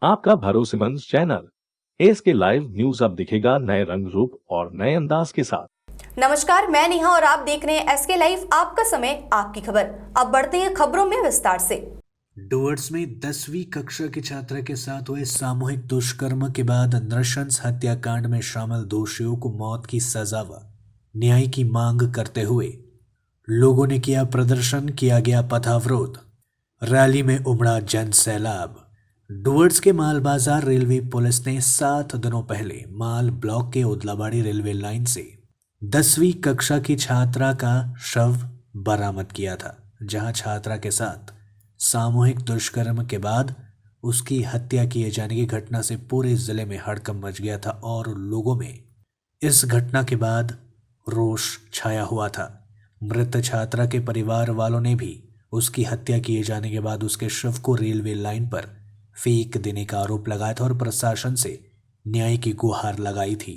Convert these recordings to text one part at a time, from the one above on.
आपका भरोसेमंद channel SK live news अब दिखेगा नए रंग रूप और नए अंदाज के साथ। नमस्कार, मैं नेहा और आप देख रहे हैं एसके लाइव। आपका समय, आपकी खबर। अब बढ़ते हैं खबरों में विस्तार से। डुवर्स में 10वीं कक्षा के छात्रा के साथ हुए सामूहिक दुष्कर्म के बाद नृशंस हत्याकांड में शामिल दोषियों को मौत की सजा व न्याय की मांग करते हुए लोगों ने किया प्रदर्शन, किया गया पथावरोध। रैली में उमड़ा जन सैलाब। डुवर्स के माल बाजार रेलवे पुलिस ने 7 दिनों पहले माल ब्लॉक के ओदलाबाड़ी रेलवे लाइन से 10वीं कक्षा की छात्रा का शव बरामद किया था, जहां छात्रा के साथ सामूहिक दुष्कर्म के बाद उसकी हत्या किए जाने की घटना से पूरे जिले में हड़कंप मच गया था और लोगों में इस घटना के बाद रोष छाया हुआ था। मृत छात्रा के परिवार वालों ने भी उसकी हत्या किए जाने के बाद उसके शव को रेलवे लाइन पर फेंक देने का आरोप लगाया था और प्रशासन से न्याय की गुहार लगाई थी।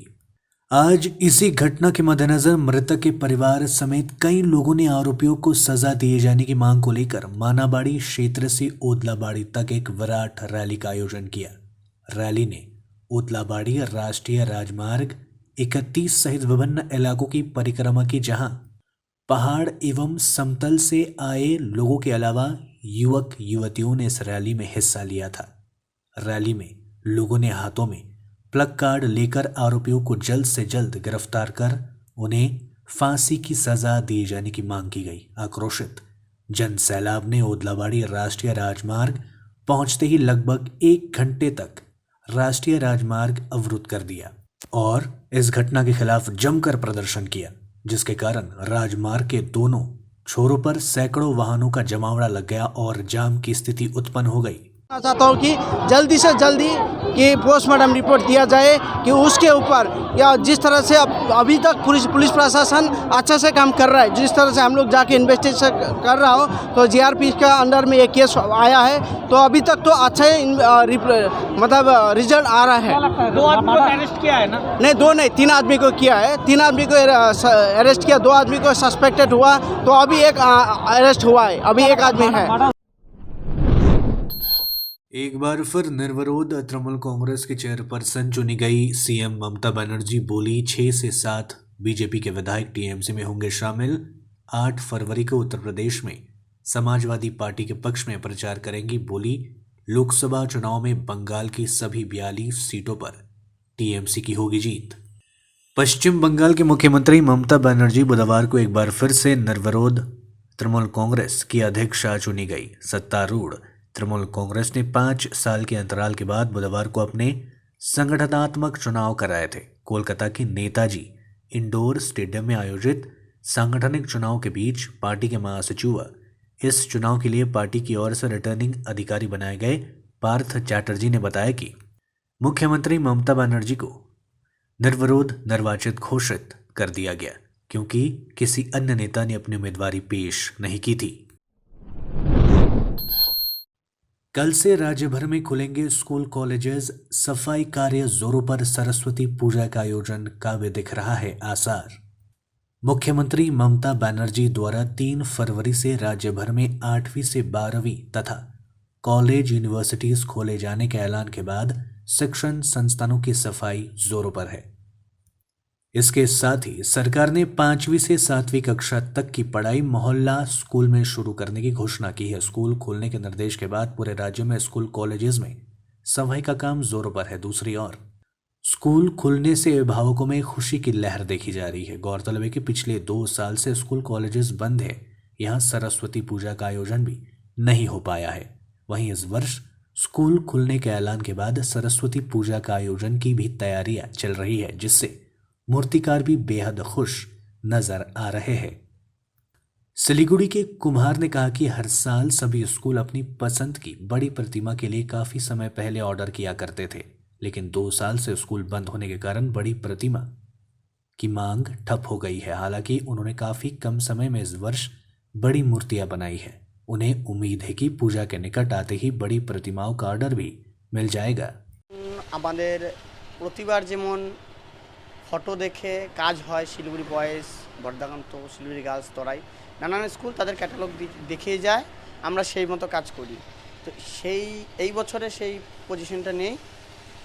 आज इसी घटना के मद्देनजर मृतक के परिवार समेत कई लोगों ने आरोपियों को सजा दिए जाने की मांग को लेकर मानाबाड़ी क्षेत्र से ओदलाबाड़ी तक एक विराट रैली का आयोजन किया। रैली ने ओदलाबाड़ी राष्ट्रीय राजमार्ग 31 सहित विभिन्न इलाकों की परिक्रमा की, जहां पहाड़ एवं समतल से आए लोगों के अलावा युवक युवतियों ने इस रैली में हिस्सा लिया था। रैली में लोगों ने हाथों में प्लग कार्ड लेकर आरोपियों को जल्द से जल्द गिरफ्तार कर उन्हें फांसी की सजा दिए जाने की मांग की गई। आक्रोशित जन सैलाब ने ओदलाबाड़ी राष्ट्रीय राजमार्ग पहुंचते ही लगभग 1 घंटे तक राष्ट्रीय राजमार्ग अवरुद्ध कर दिया और इस घटना के खिलाफ जमकर प्रदर्शन किया, जिसके कारण राजमार्ग के दोनों छोरों पर सैकड़ों वाहनों का जमावड़ा लग गया और जाम की स्थिति उत्पन्न हो गई। मैं चाहता हूँ कि जल्दी से जल्दी कि पोस्टमार्टम रिपोर्ट दिया जाए कि उसके ऊपर, या जिस तरह से अभी तक पुलिस प्रशासन अच्छे से काम कर रहा है, जिस तरह से हम लोग जाके इन्वेस्टिगेशन कर रहा हो, तो जीआरपी का अंडर में एक केस आया है, तो अभी तक तो अच्छे मतलब रिजल्ट आ रहा है। 2 आदमी को अरेस्ट किया है ना? नहीं, 2 नहीं, 3 आदमी को किया है। 3 आदमी को अरेस्ट किया, 2 आदमी को सस्पेक्टेड हुआ, तो अभी एक अरेस्ट हुआ है, अभी एक आदमी है। एक बार फिर निर्विरोध तृणमूल कांग्रेस की चेयरपर्सन चुनी गई सीएम ममता बनर्जी बोली 6 से 7 बीजेपी के विधायक टीएमसी में होंगे शामिल। 8 फरवरी को उत्तर प्रदेश में समाजवादी पार्टी के पक्ष में प्रचार करेंगी। बोली, लोकसभा चुनाव में बंगाल की सभी 42 सीटों पर टीएमसी की होगी जीत। पश्चिम बंगाल के मुख्यमंत्री ममता बनर्जी बुधवार को एक बार फिर से निर्विरोध तृणमूल कांग्रेस की अध्यक्षा चुनी गई। सत्तारूढ़ तृणमूल कांग्रेस ने 5 साल के अंतराल के बाद बुधवार को अपने संगठनात्मक चुनाव कराए थे। कोलकाता के नेताजी इंडोर स्टेडियम में आयोजित सांगठनिक चुनाव के बीच पार्टी के महासचिव इस चुनाव के लिए पार्टी की ओर से रिटर्निंग अधिकारी बनाए गए पार्थ चैटर्जी ने बताया कि मुख्यमंत्री ममता बनर्जी को निर्विरोध निर्वाचित घोषित कर दिया गया, क्योंकि किसी अन्य नेता ने अपनी उम्मीदवारी पेश नहीं की थी। कल से राज्य भर में खुलेंगे स्कूल कॉलेजेस, सफाई कार्य जोरों पर। सरस्वती पूजा का आयोजन का भी दिख रहा है आसार। मुख्यमंत्री ममता बनर्जी द्वारा 3 फरवरी से राज्य भर में 8वीं से 12वीं तथा कॉलेज यूनिवर्सिटीज खोले जाने के ऐलान के बाद शिक्षण संस्थानों की सफाई जोरों पर है। इसके साथ ही सरकार ने 5वीं से 7वीं कक्षा तक की पढ़ाई मोहल्ला स्कूल में शुरू करने की घोषणा की है। स्कूल खोलने के निर्देश के बाद पूरे राज्य में स्कूल कॉलेजेस में सफाई का काम जोरों पर है। दूसरी ओर स्कूल खुलने से अभिभावकों में खुशी की लहर देखी जा रही है। गौरतलब है कि पिछले 2 साल से स्कूल कॉलेजेस बंद है। यहाँ सरस्वती पूजा का आयोजन भी नहीं हो पाया है। वहीं इस वर्ष स्कूल खुलने के ऐलान के बाद सरस्वती पूजा का आयोजन की भी तैयारियां चल रही है, जिससे मूर्तिकार भी बेहद खुश नजर आ रहे हैं। सिलीगुड़ी के कुम्हार ने कहा कि हर साल सभी स्कूल अपनी पसंद की बड़ी प्रतिमा के लिए काफी समय पहले ऑर्डर किया करते थे, लेकिन 2 साल से स्कूल बंद होने के कारण बड़ी प्रतिमा की मांग ठप हो गई है। हालांकि उन्होंने काफी कम समय में इस वर्ष बड़ी मूर्तियां बनाई है। उन्हें उम्मीद है कि पूजा के निकट आते ही बड़ी प्रतिमाओं का ऑर्डर भी मिल जाएगा। प्रतिबार जेमन ফটো দেখে কাজ হয় শিলিগুড়ি বয়েজ, বর্ধাকান্ত, শিলিগুড়ি গার্লস, তরাই নানান স্কুল তাদের ক্যাটালগ দেখিয়ে যায়, আমরা সেই মতো কাজ করি। তো এই বছরে সেই পজিশনটা নেই।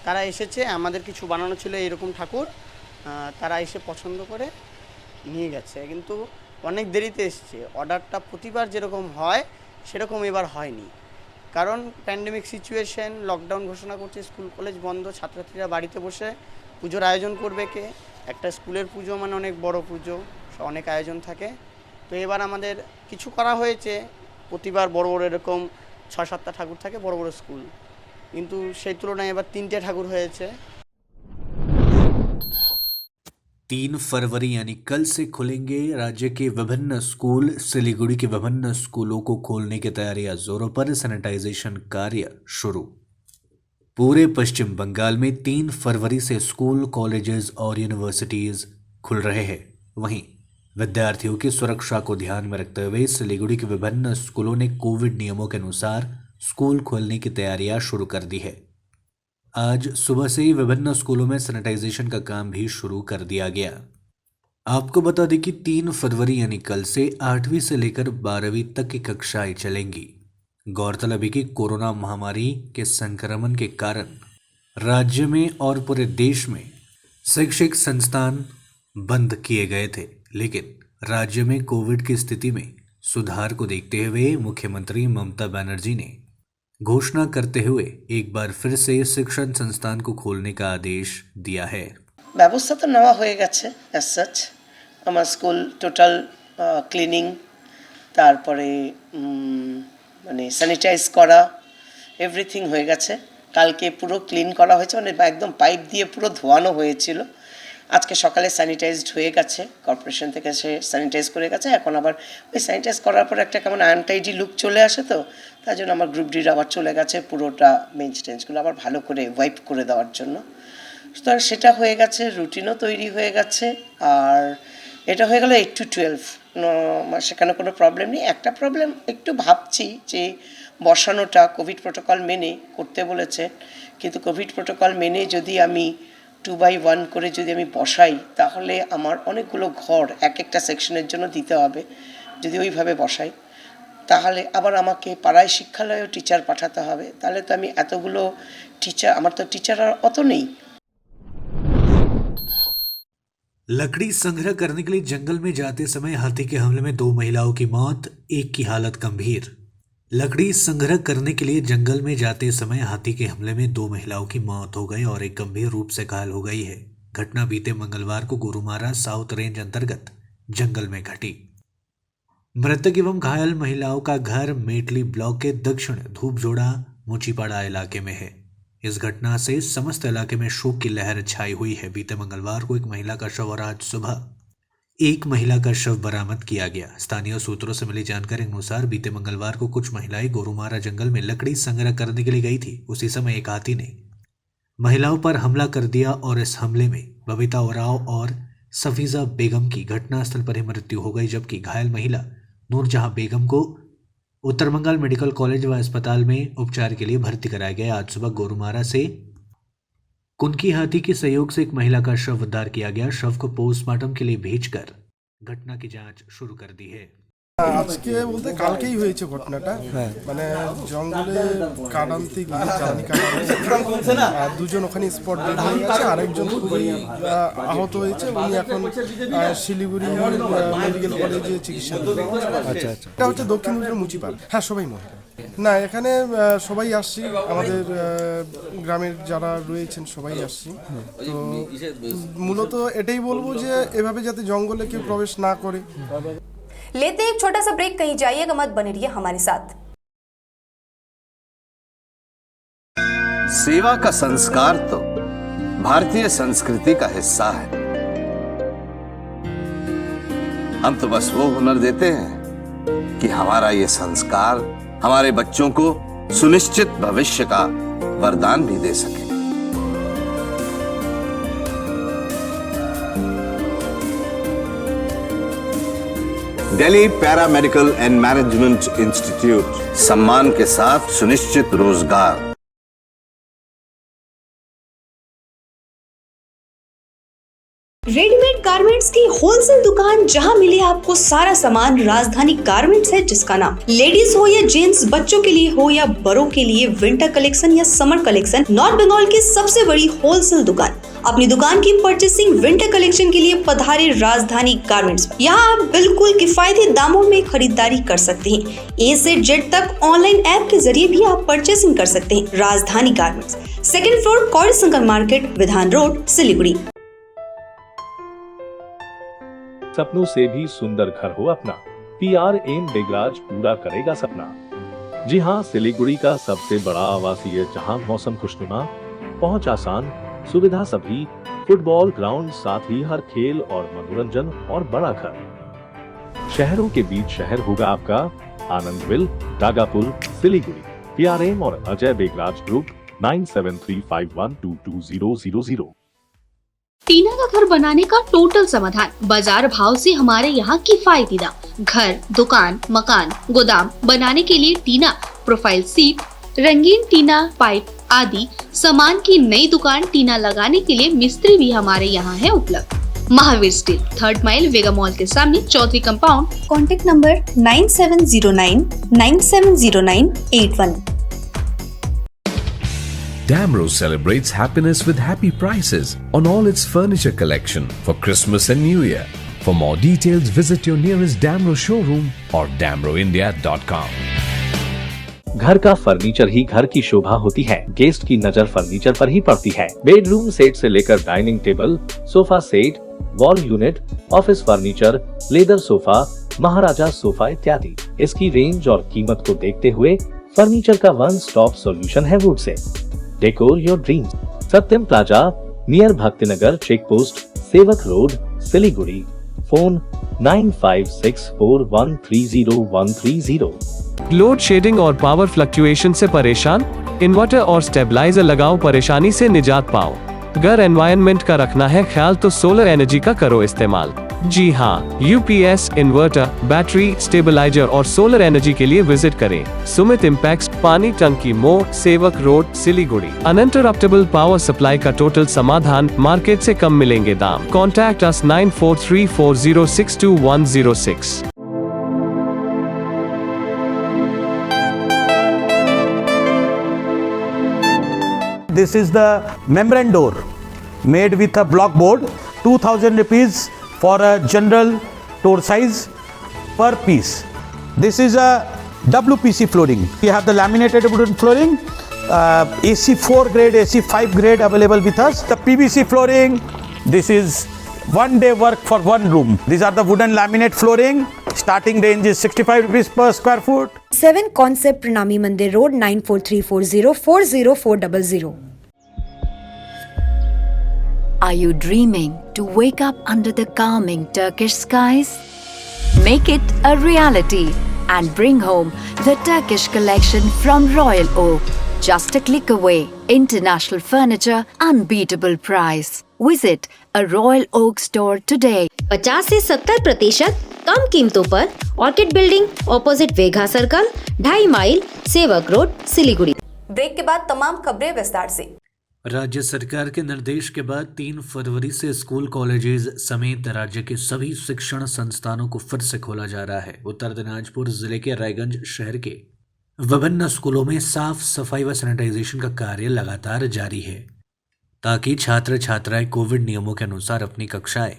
তারা এসেছে, আমাদের কিছু বানানো ছিল এরকম ঠাকুর, তারা এসে পছন্দ করে নিয়ে গেছে, কিন্তু অনেক দেরিতে এসছে। অর্ডারটা প্রতিবার যেরকম হয় সেরকম এবার হয়নি, কারণ প্যান্ডেমিক সিচুয়েশন, লকডাউন ঘোষণা করছে, স্কুল কলেজ বন্ধ, ছাত্রছাত্রীরা বাড়িতে বসে পুজোর আয়োজন করবে কে? একটা স্কুলের পুজো মানে অনেক বড় পুজো, অনেক আয়োজন থাকে। তো এবার আমাদের কিছু করা হয়েছে, প্রতিবার বড় বড় এরকম 6-7টা ঠাকুর থাকে বড় বড় স্কুল, কিন্তু সেই তুলনায় এবার 3টে ঠাকুর হয়েছে। 3 फरवरी यानी कल से खुलेंगे राज्य के विभिन्न स्कूल। सिलीगुड़ी के विभिन्न स्कूलों को खोलने की तैयारियां जोरों पर, सैनिटाइजेशन कार्य शुरू। पूरे पश्चिम बंगाल में 3 फरवरी से स्कूल, कॉलेजेस और यूनिवर्सिटीज खुल रहे हैं। वहीं विद्यार्थियों की सुरक्षा को ध्यान में रखते हुए सिलीगुड़ी के विभिन्न स्कूलों ने कोविड नियमों के अनुसार स्कूल खोलने की तैयारियां शुरू कर दी है। आज सुबह से ही विभिन्न स्कूलों में सैनिटाइजेशन का काम भी शुरू कर दिया गया। आपको बता दें कि 3 फरवरी यानी कल से 8वीं से लेकर 12वीं तक की कक्षाएं चलेंगी। गौरतलब है कि कोरोना महामारी के संक्रमण के कारण राज्य में और पूरे देश में शैक्षिक संस्थान बंद किए गए थे, लेकिन राज्य में कोविड की स्थिति में सुधार को देखते हुए मुख्यमंत्री ममता बनर्जी ने घोषणा करते हुए एक बार फिर से शिक्षण संस्थान को खोलने का आदेश दिया है। ব্যবস্থা তো নেওয়া হয়ে গেছে অ্যাজ সাচ। আমার স্কুল টোটাল ক্লিনিং, তারপরে মানে স্যানিটাইজ করা, এভরিথিং হয়ে গেছে। কালকে পুরো ক্লিন করা হয়েছে, মানে একদম পাইপ দিয়ে পুরো ধোয়ানো হয়েছিল। আজকে সকালে স্যানিটাইজড হয়ে গেছে, কর্পোরেশন থেকে সে স্যানিটাইজ করে গেছে। এখন আবার ওই স্যানিটাইজ করার পর একটা কেমন আনটাইডি লুক চলে আসে, তো তার জন্য আমার গ্রুপ ডির আবার চলে গেছে পুরোটা বেঞ্চ টেঞ্চগুলো আবার ভালো করে ওয়াইপ করে দেওয়ার জন্য। সুতরাং সেটা হয়ে গেছে, রুটিনও তৈরি হয়ে গেছে। আর এটা হয়ে গেল 8 to 12, সেখানে কোনো প্রবলেম নেই। একটা প্রবলেম একটু ভাবছি যে বসানোটা কোভিড প্রোটোকল মেনে করতে বলেছে, কিন্তু কোভিড প্রোটোকল মেনে যদি আমি 2x1 করে যদি আমি বসাই, তাহলে আমার অনেকগুলো ঘর এক একটা সেকশনের জন্য দিতে হবে। যদি ওইভাবে বসাই তাহলে আবার আমাকে পাড়ায় শিক্ষালয়েও টিচার পাঠাতে হবে, তাহলে তো আমি এতগুলো টিচার, আমার তো টিচার আর অত নেই। लकड़ी संग्रह करने के लिए जंगल में जाते समय हाथी के हमले में 2 महिलाओं की मौत, एक की हालत गंभीर। लकड़ी संग्रह करने के लिए जंगल में जाते समय हाथी के हमले में 2 महिलाओं की मौत हो गई और एक गंभीर रूप से घायल हो गई है। घटना बीते मंगलवार को गोरुमारा साउथ रेंज अंतर्गत जंगल में घटी। मृतक एवं घायल महिलाओं का घर मेटली ब्लॉक के दक्षिण धूपजोड़ा मुचीपाड़ा इलाके में है। इस घटना से समस्त इलाके में शोक की लहर छाई हुई है। बीते मंगलवार को एक महिला का शव और आज सुबह एक महिला का शव बरामद किया गया। स्थानीय सूत्रों से मिली जानकारी के अनुसार बीते मंगलवार को कुछ महिलाएं गोरुमारा जंगल में लकड़ी संग्रह करने के लिए गई थी। उसी समय एक हाथी ने महिलाओं पर हमला कर दिया और इस हमले में बबीता उराव और सफीजा बेगम की घटनास्थल पर ही मृत्यु हो गई, जबकि घायल महिला नूरजहां बेगम को उत्तर बंगाल मेडिकल कॉलेज व अस्पताल में उपचार के लिए भर्ती कराया गया। आज सुबह गोरुमारा से कुनकी हाथी के सहयोग से एक महिला का शव उद्धार किया गया। शव को पोस्टमार्टम के लिए भेजकर घटना की जांच शुरू कर दी है। আজকে বলতে কালকেই হয়েছে ঘটনাটা। মানে জঙ্গলে কাটান্তি গিয়ে জ্বালানি কাটাচ্ছে, আর দুজন ওখানে স্পট ডেড হয়ে গেছে, আরেকজন খুবই আহত হয়েছে। উনি এখন শিলিগুড়ি মেডিকেল কলেজে চিকিৎসা। আচ্ছা আচ্ছা, এটা হচ্ছে দক্ষিণ মুচিপাড়া। হ্যাঁ, সবাই মহিলা। না, এখানে সবাই আসছি, আমাদের গ্রামের যারা রয়েছেন সবাই আসছি। তো মূলত এটাই বলবো যে এভাবে যাতে জঙ্গলে কেউ প্রবেশ না করে। लेते हैं एक छोटा सा ब्रेक, कहीं जाइएगा मत, बने रहिए हमारे साथ। सेवा का संस्कार तो भारतीय संस्कृति का हिस्सा है। हम तो बस वो हुनर देते हैं कि हमारा ये संस्कार हमारे बच्चों को सुनिश्चित भविष्य का वरदान भी दे सके। Delhi para medical and management institute, सम्मान के साथ सुनिश्चित रोजगार। रेडीमेड गारमेंट्स की होलसेल दुकान जहां मिले आपको सारा सामान, राजधानी गारमेंट्स है जिसका नाम। लेडीज हो या जेंट्स, बच्चों के लिए हो या बड़ों के लिए, विंटर कलेक्शन या समर कलेक्शन, नॉर्थ बंगाल की सबसे बड़ी होलसेल दुकान। अपनी दुकान की परचेसिंग विंटर कलेक्शन के लिए पधारे राजधानी गारमेंट्स। यहाँ आप बिल्कुल किफायती दामों में खरीदारी कर सकते हैं। ए से जेड तक ऑनलाइन ऐप के जरिए भी आप परचेसिंग कर सकते हैं। राजधानी गारमेंट्स, 2nd फ्लोर, कौड़ी शंकर मार्केट, विधान रोड, सिलीगुड़ी। सपनों से भी सुंदर घर हो अपना, PRM बेगराज पूरा करेगा सपना। जी हाँ, सिलीगुड़ी का सबसे बड़ा आवासीय जहां मौसम खुशनुमा, पहुंच आसान, सुविधा सभी, फुटबॉल ग्राउंड, साथ ही हर खेल और मनोरंजन और बड़ा घर। शहरों के बीच शहर होगा आपका आनंदविल, टागापुल, सिलीगुड़ी। PRM और अजय बेगराज ग्रुप 9735122000। टीना का घर बनाने का टोटल समाधान, बाजार भाव से हमारे यहाँ किफायती दाम। घर, दुकान, मकान, गोदाम बनाने के लिए टीना, प्रोफाइल सीट, रंगीन टीना, पाइप आदि सामान की नई दुकान। टीना लगाने के लिए मिस्त्री भी हमारे यहाँ है उपलब्ध। Mahavir steel, 3rd mile, Vega mall के सामने, Chaudhary compound. Contact number 9709970981। Damro celebrates happiness with happy prices on all its furniture collection for Christmas and New Year. For more details, visit your nearest Damro showroom or damroindia.com. घर का furniture ही घर की शोभा होती है। Guest की नजर furniture पर ही पड़ती है। बेडरूम सेट से लेकर dining table, sofa set, wall unit, office furniture, leather sofa, Maharaja sofa इत्यादि। इसकी रेंज और कीमत को देखते हुए फर्नीचर का वन स्टॉप सॉल्यूशन है वुड से। Decor your dreams, Satyam plaza, near Bhaktinagar check post, Sevoke road, Siliguri. Phone 9564130130। Load shedding और पावर फ्लक्चुएशन से परेशान? इन्वर्टर और स्टेबलाइजर लगाओ, परेशानी से निजात पाओ। घर एनवायरनमेंट का रखना है ख्याल तो सोलर एनर्जी का करो इस्तेमाल। जी हाँ, UPS, इन्वर्टर, बैटरी, स्टेबलाइजर और सोलर एनर्जी के लिए विजिट करें सुमित इम्पैक्ट, पानी टंकी मोड़, सेवक road, Siliguri. Uninterruptible power supply का टोटल समाधान, मार्केट से कम मिलेंगे दाम। Contact us 9434062106। This is the membrane door made with a block board, 2000 rupees for a general door size per piece. This is a WPC flooring. We have the laminated wooden flooring, AC4 grade, AC5 grade available with us. The PVC flooring, this is one day work for one room. These are the wooden laminate flooring. Starting range is 65 rupees per square foot. 7 Concept, Pranami Mandir Road, 9434040400. Are you dreaming to wake up under the calming Turkish skies? Make it a reality and bring home the Turkish collection from Royal Oak. Just a click away. International furniture, unbeatable price. Visit a Royal Oak store today. 50 से 70% कम कीमतों पर orchid building, opposite वेगा circle, 2.5 mile, सेवक road, Siliguri. Break के बाद तमाम खबरें विस्तार से। राज्य सरकार के निर्देश के बाद 3 फरवरी से स्कूल कॉलेजेस समेत राज्य के सभी शिक्षण संस्थानों को फिर से खोला जा रहा है। उत्तर दिनाजपुर जिले के रायगंज शहर के विभिन्न स्कूलों में साफ सफाई व सैनिटाइजेशन का कार्य लगातार जारी है ताकि छात्र छात्राएं कोविड नियमों के अनुसार अपनी कक्षाएं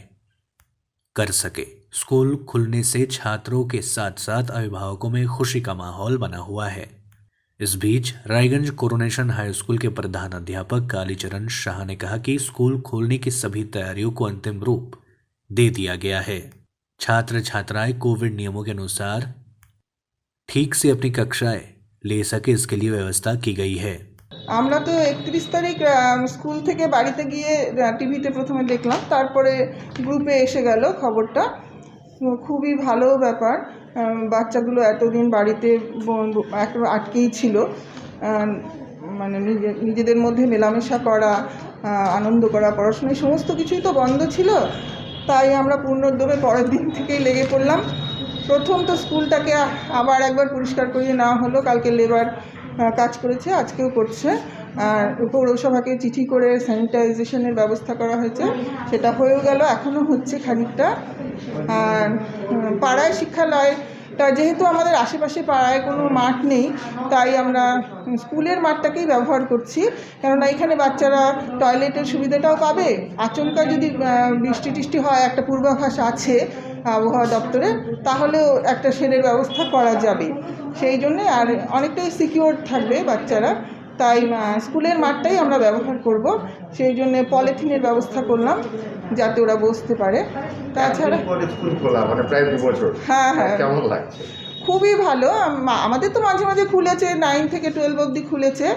कर सके। स्कूल खुलने से छात्रों के साथ साथ अभिभावकों में खुशी का माहौल बना हुआ है। इस बीच रायगंज कोरोनेशन हाई स्कूल के प्रधान अध्यापक कालीचरण शाह ने कहा कि स्कूल खोलने की सभी तैयारियों को अंतिम रूप दे दिया गया है। छात्र छात्राएं कोविड नियमों के अनुसार ठीक से अपनी कक्षाएं ले सके, इसके लिए व्यवस्था की गई है। আমরা তো 31 তারিখ স্কুল থেকে বাড়িতে গিয়ে টিভিতে প্রথমে দেখলাম, তারপরে গ্রুপে এসে গেল খবরটা। খুবই ভালো ব্যাপার, বাচ্চাগুলো এতদিন বাড়িতে আটকেই ছিল, মানে নিজেদের মধ্যে মেলামেশা করা, আনন্দ করা, পড়াশোনা সমস্ত কিছুই তো বন্ধ ছিল। তাই আমরা পূর্ণোদ্যমে পরের দিন থেকেই লেগে পড়লাম। প্রথম তো স্কুলটাকে আবার একবার পরিষ্কার করিয়ে নেওয়া হলো, কালকে লেবার কাজ করেছে, আজকেও করছে। আর পৌরসভাকে চিঠি করে স্যানিটাইজেশনের ব্যবস্থা করা হয়েছে, সেটা হয়েও গেল, এখনও হচ্ছে খানিকটা। আর পাড়ায় শিক্ষালয়টা যেহেতু আমাদের আশেপাশে পাড়ায় কোনো মাঠ নেই, তাই আমরা স্কুলের মাঠটাকেই ব্যবহার করছি, কেননা এখানে বাচ্চারা টয়লেটের সুবিধাটাও পাবে। আচমকা যদি বৃষ্টি টিষ্টি হয়, একটা পূর্বাভাস আছে আবহাওয়া দপ্তরে, তাহলেও একটা শেডের ব্যবস্থা করা যাবে। সেই জন্যে আর অনেকটাই সিকিউর থাকবে বাচ্চারা, তাই স্কুলের মাঠটাই আমরা ব্যবহার করব। সেই জন্যে পলিথিনের ব্যবস্থা করলাম যাতে ওরা বসতে পারে। তাছাড়া হ্যাঁ হ্যাঁ কেমন লাগছে? খুবই ভালো। আমাদের তো মাঝে মাঝে খুলেছে, 9 থেকে 12 অবধি খুলেছে,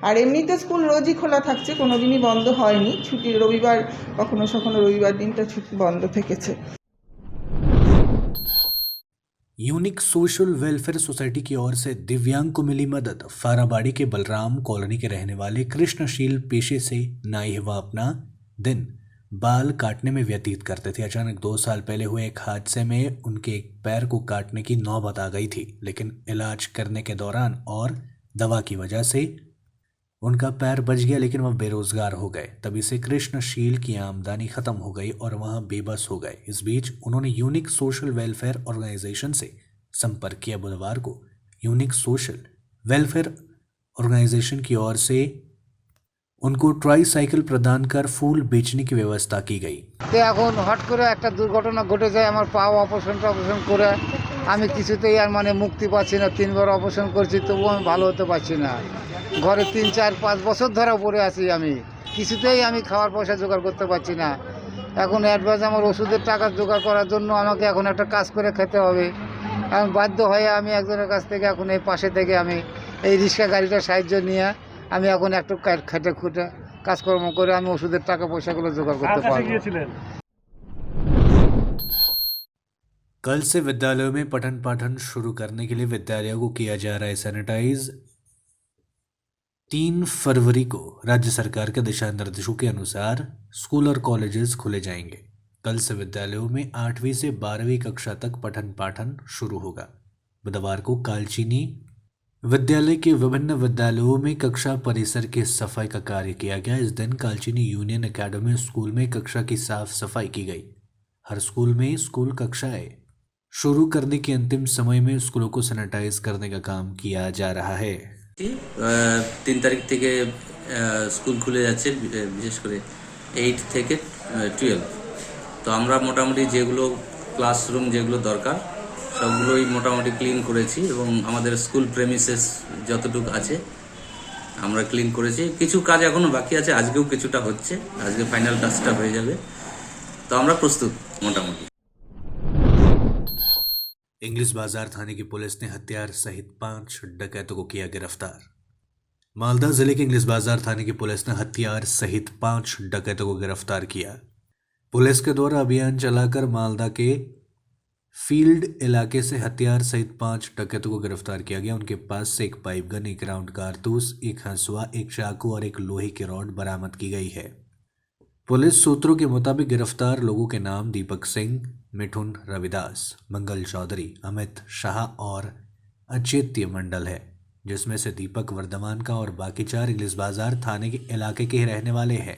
আর এমনিতে স্কুল রোজই খোলা থাকছে, কোনো দিনই বন্ধ হয়নি। ছুটি রবিবার, কখনো কখনো রবিবার দিনটা ছুটি বন্ধ থেকেছে। यूनिक सोशल वेलफेयर सोसाइटी की ओर से दिव्यांग को मिली मदद। फाराबाड़ी के बलराम कॉलोनी के रहने वाले कृष्णशील पेशे से नाई वह अपना दिन बाल काटने में व्यतीत करते थे। अचानक 2 साल पहले हुए एक हादसे में उनके एक पैर को काटने की नौबत आ गई थी, लेकिन इलाज करने के दौरान और दवा की वजह से उनका पैर बच गया, लेकिन वह बेरोजगार हो गए। तभी से कृष्णशील की आमदनी खत्म हो गई और वह बेबस हो गए। इस बीच उन्होंने यूनिक सोशल वेलफेयर ऑर्गेनाइजेशन से संपर्क किया। बुधवार को यूनिक सोशल वेलफेयर ऑर्गेनाइजेशन की ओर से उनको ट्राई साइकिल प्रदान कर फूल बेचने की व्यवस्था की गई। এখন হট করে একটা দুর্ঘটনা ঘটে যায়, আমার পা অপারেশন করে আমি কিছুতেই আর মানে মুক্তি পাচ্ছি না। 3বার অপারেশন করছি, তবুও আমি ভালো হতে পারছি না। ঘরে 3, 4, 5 বছর ধরে পড়ে আছি, আমি কিছুতেই আমি খাওয়ার পয়সা জোগাড় করতে পারছি না। এখন অ্যাডভান্স আমার ওষুধের টাকা জোগাড় করার জন্য আমাকে এখন একটা কাজ করে খেতে হবে। আমি বাধ্য হয়ে আমি একজনের কাছ থেকে এখন এই পাশে থেকে আমি এই রিক্সা গাড়িটার সাহায্য নিয়ে আমি এখন একটু খেটে খুঁটে কাজকর্ম করে আমি ওষুধের টাকা পয়সাগুলো জোগাড় করতে পারবো। कल से विद्यालयों में पठन पाठन शुरू करने के लिए विद्यालयों को किया जा रहा है सैनिटाइज। 3 फरवरी को राज्य सरकार के दिशा निर्देशों के अनुसार स्कूल और कॉलेजेस खुले जाएंगे। कल से विद्यालयों में 8वीं से 12वीं कक्षा तक पठन पाठन शुरू होगा। बुधवार को कालचीनी विद्यालय के विभिन्न विद्यालयों में कक्षा परिसर की सफाई का कार्य किया गया। इस दिन कालचीनी यूनियन एकेडमी स्कूल में कक्षा की साफ सफाई की गई। हर स्कूल में स्कूल कक्षाएं शुरू करने के अंतिम समय में स्कूलों को सैनिटाइज करने का काम किया जा रहा है। 3 তারিখ থেকে স্কুল খুলে যাচ্ছে, বিশেষ করে 8 থেকে 12। তো আমরা মোটামুটি যেগুলো ক্লাসরুম যেগুলো দরকার সবগুলোই মোটামুটি ক্লিন করেছি, এবং আমাদের স্কুল প্রেমিসেস যতটুকু আছে আমরা ক্লিন করেছি। কিছু কাজ এখনো বাকি আছে, আজকেও কিছুটা হচ্ছে, আজকে ফাইনাল টাচটা হয়ে যাবে। তো আমরা প্রস্তুত মোটামুটি। इंग्लिश बाजार थाने की पुलिस ने हथियार सहित 5 डकैतों को किया गिरफ्तार। मालदा जिले के इंग्लिश बाजार थाने की पुलिस ने हथियार सहित 5 डकैतों को गिरफ्तार किया। पुलिस के द्वारा अभियान चलाकर मालदा के फील्ड इलाके से हथियार सहित 5 डकैतों को गिरफ्तार किया गया। उनके पास से एक पाइप गन, 1 राउंड कारतूस, 1 हंसुआ, 1 चाकू और 1 लोहे की रॉड बरामद की गई है। पुलिस सूत्रों के मुताबिक गिरफ्तार लोगों के नाम दीपक सिंह, मिठुन रविदास, मंगल चौधरी, अमित शाह और अचित्य मंडल है, जिसमें से दीपक वर्धमान का और बाकी 4 इंग्लिश बाजार थाने के इलाके के ही रहने वाले हैं।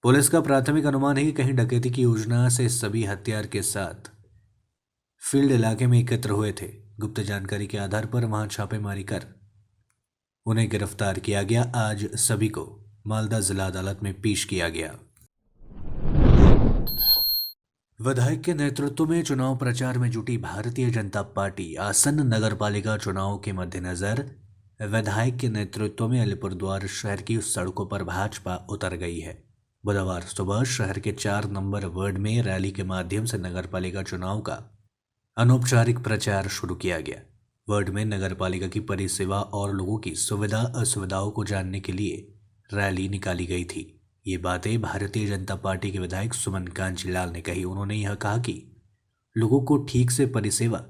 पुलिस का प्राथमिक अनुमान है कि कहीं डकैती की योजना से सभी हथियार के साथ फील्ड इलाके में एकत्र हुए थे। गुप्त जानकारी के आधार पर वहां छापेमारी कर उन्हें गिरफ्तार किया गया। आज सभी को मालदा जिला अदालत में पेश किया गया। विधायक के नेतृत्व में चुनाव प्रचार में जुटी भारतीय जनता पार्टी आसन्न नगरपालिका चुनाव के मद्देनजर विधायक के नेतृत्व में अलीपुरद्वार शहर की सड़कों पर भाजपा उतर गई है। बुधवार सुबह शहर के 4 नंबर वार्ड में रैली के माध्यम से नगरपालिका चुनाव का अनौपचारिक प्रचार शुरू किया गया। वार्ड में नगरपालिका की परिसेवा और लोगों की सुविधा असुविधाओं को जानने के लिए रैली निकाली गई थी। ये बातें भारतीय जनता पार्टी के विधायक सुमन कांजीलाल ने कही। उन्होंने यह कहा कि लोगों को ठीक से परिसेवा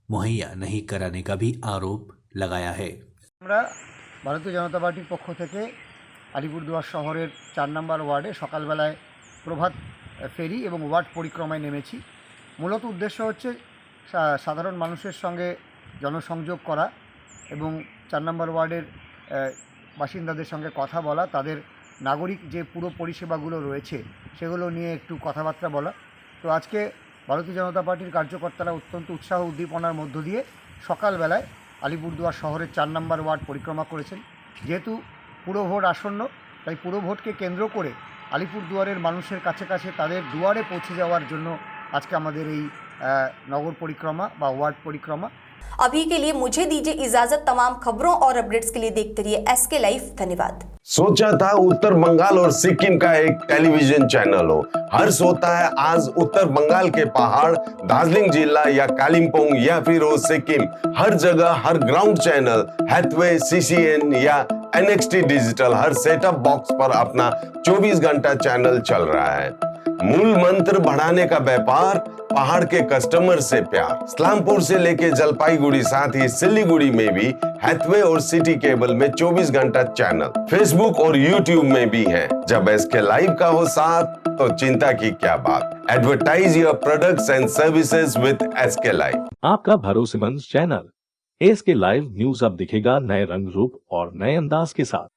मुहैया नहीं कराने का भी आरोप लगाया है। আমরা ভারতীয় জনতা পার্টির পক্ষ থেকে আলিপুরদুয়ার শহরের 4 নম্বর ওয়ার্ডে সকালবেলায় প্রভাত ফেরি এবং ওয়ার্ড পরিক্রমায় নেমেছি। মূলত উদ্দেশ্য হচ্ছে সাধারণ মানুষের সঙ্গে জনসংযোগ করা এবং 4 নম্বর ওয়ার্ডের বাসিন্দাদের সঙ্গে কথা বলা, তাদের নাগরিক যে পুরো পরিষেবাগুলো রয়েছে সেগুলো নিয়ে একটু কথাবার্তা বলা। তো আজকে ভারতীয় জনতা পার্টির কার্যকর্তারা অত্যন্ত উৎসাহ উদ্দীপনার মধ্য দিয়ে সকালবেলায় আলিপুরদুয়ার শহরের 4 নম্বর ওয়ার্ড পরিক্রমা করেছেন। যেহেতু পুরো ভোট আসন্ন, তাই পুরো ভোটকে কেন্দ্র করে আলিপুরদুয়ারের মানুষের কাছে কাছে তাদের দুয়ারে পৌঁছে যাওয়ার জন্য আজকে আমাদের এই নগর পরিক্रमा বা ওয়ার্ড পরিক্रमा। अभी के लिए मुझे दीजिए इजाजत। तमाम खबरों और अपडेट्स के लिए देखते रहिए SK लाइव। धन्यवाद। सोचा था उत्तर बंगाल और सिक्किम का एक टेलीविजन चैनल हो। हर्ष होता है आज उत्तर बंगाल के पहाड़, दार्जिलिंग जिला या कालिम्पोंग या फिर हो सिक्किम, हर जगह हर ग्राउंड चैनल हैथवे, CCN या NXT डिजिटल हर सेटअप बॉक्स पर अपना 24 घंटा चैनल चल रहा है। मूल मंत्र बढ़ाने का व्यापार, पहाड़ के कस्टमर से प्यार। इस्लामपुर से लेके जलपाईगुड़ी साथ ही सिलीगुड़ी में भी हैथवे और सिटी केबल में 24 घंटा चैनल, फेसबुक और YouTube में भी है। जब SK लाइव का हो साथ तो चिंता की क्या बात। Advertise your products and services with SK live. आपका भरोसेमंद चैनल SK लाइव न्यूज अब दिखेगा नए रंग रूप और नए अंदाज के साथ।